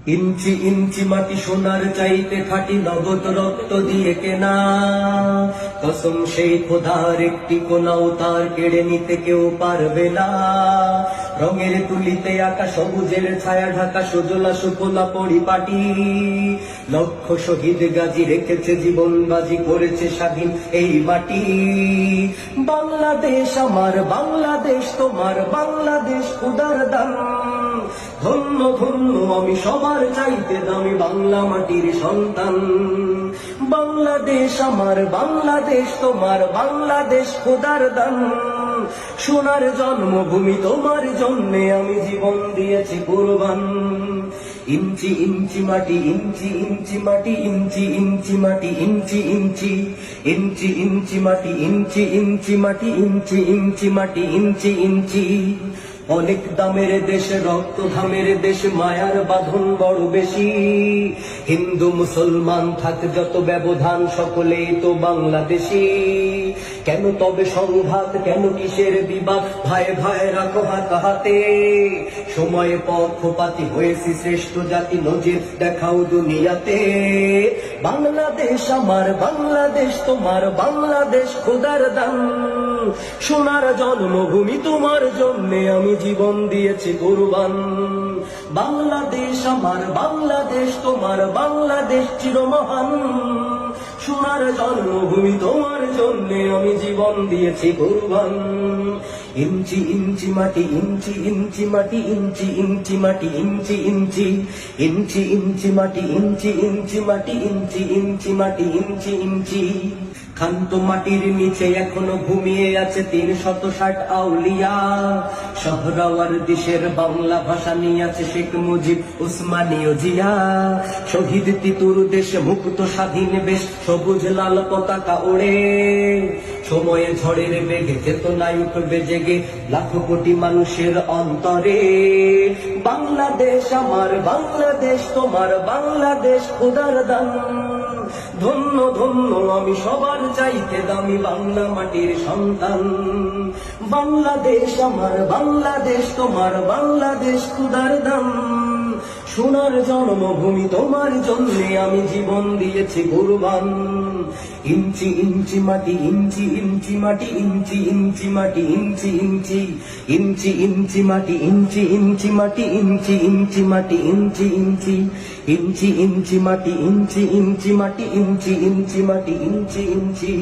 ইঞ্চি ইঞ্চি মাটি সোনার চাইতে খাঁটি নগদ রক্ত দিয়ে কেনা, কসম সেই খোদার একটি কোনাও তার কেড়ে নিতে কেউ পারবে না। রঙের তুলিতে আঁকা সবুজের ছায়া ঢাকা সুজলা সুফলা পরিপাটি, লক্ষ শহীদ গাজী রেখেছে জীবন বাজি করেছে স্বাধীন এই মাটি। বাংলাদেশ আমার, বাংলাদেশ তোমার, বাংলাদেশ খোদার দান। ধন্য ধন্য আমি সবার চাইতে দামি বাংলা মাটির সন্তান। বাংলাদেশ আমার, বাংলাদেশ তোমার, বাংলাদেশ খোদার দান। সোনার জন্মভূমি তোমার জন্যে আমি জীবন দিয়েছি কুরবান। ইঞ্চি ইঞ্চি মাটি, ইঞ্চি ইঞ্চি মাটি, ইঞ্চি ইঞ্চি মাটি, ইঞ্চি ইঞ্চি, ইঞ্চি ইঞ্চি মাটি, ইঞ্চি ইঞ্চি মাটি, ইঞ্চি ইঞ্চি মাটি, ইঞ্চি ইঞ্চি। অনেক দামের দেশ, রক্ত ঘামের দেশ, মায়ার বাঁধন বড় বেশি। হিন্দু মুসলমান থাক যত ব্যবধান, সকলেই তো বাংলাদেশি। কেন তবে সংঘাত, কেন কিসের বিবাদ, ভাই ভাই রাখো হাত হাতে। সময়ে পক্ষপাতী হয়েছি শ্রেষ্ঠ জাতি, নজির দেখাও দুনিয়াতে। বাংলাদেশ আমার, বাংলাদেশ তোমার, বাংলাদেশ খোদার দান। সোনার জন্মভূমি তোমার জন্যে আমি জীবন দিয়েছি কুরবান। বাংলাদেশ আমার, বাংলাদেশ তোমার, বাংলাদেশ চিরমহান। সোনার জন্মভূমি তোমার জন্যে আমি জীবন দিয়েছি কুরবান। ইঞ্চি ইঞ্চি মাটি, ইঞ্চি ইঞ্চি মাটি, ইঞ্চি ইঞ্চি মাটি, ইঞ্চি ইঞ্চি, ইঞ্চি ইঞ্চি মাটি, ইঞ্চি ইঞ্চি মাটি, ইঞ্চি ইঞ্চি মাটি, ইঞ্চি ইঞ্চি। খান্ত মাটির নিচে এখনো ঘুমিয়ে আছে ৩৬০ আউলিয়া। শহরাওয়ার দেশের বাংলা ভাষা নিয়ে আছে শেখ মুজিব, উসমানীয় জিয়া। শহীদ তিতুর দেশে মুক্ত স্বাধীন বেশ, সবুজ লাল পতাকা ওড়ে। সময়ে ঝড়ের বেগে চেতনায় উঠবে জেগে লাখো কোটি মানুষের অন্তরে। বাংলাদেশ আমার, বাংলাদেশ তোমার, বাংলাদেশ খোদার দান। ধন্য ধন্য আমি সবার চাইতে দামি বাংলা মাটির সন্তান। বাংলাদেশ আমার, বাংলাদেশ তোমার, বাংলাদেশ খোদার দান। সোনার জন্মভূমি তোমার জন্যে আমি জীবন দিয়েছি কুরবান। ইঞ্চি ইঞ্চি মাটি, ইঞ্চি ইঞ্চি মাটি, ইঞ্চি ইঞ্চি মাটি, ইঞ্চি ইঞ্চি, ইঞ্চি ইঞ্চি মাটি, ইঞ্চি ইঞ্চি মাটি, ইঞ্চি ইঞ্চি মাটি, ইঞ্চি ইঞ্চি, ইঞ্চি ইঞ্চি মাটি, ইঞ্চি ইঞ্চি মাটি, ইঞ্চি ইঞ্চি মাটি, ইঞ্চি ইঞ্চি।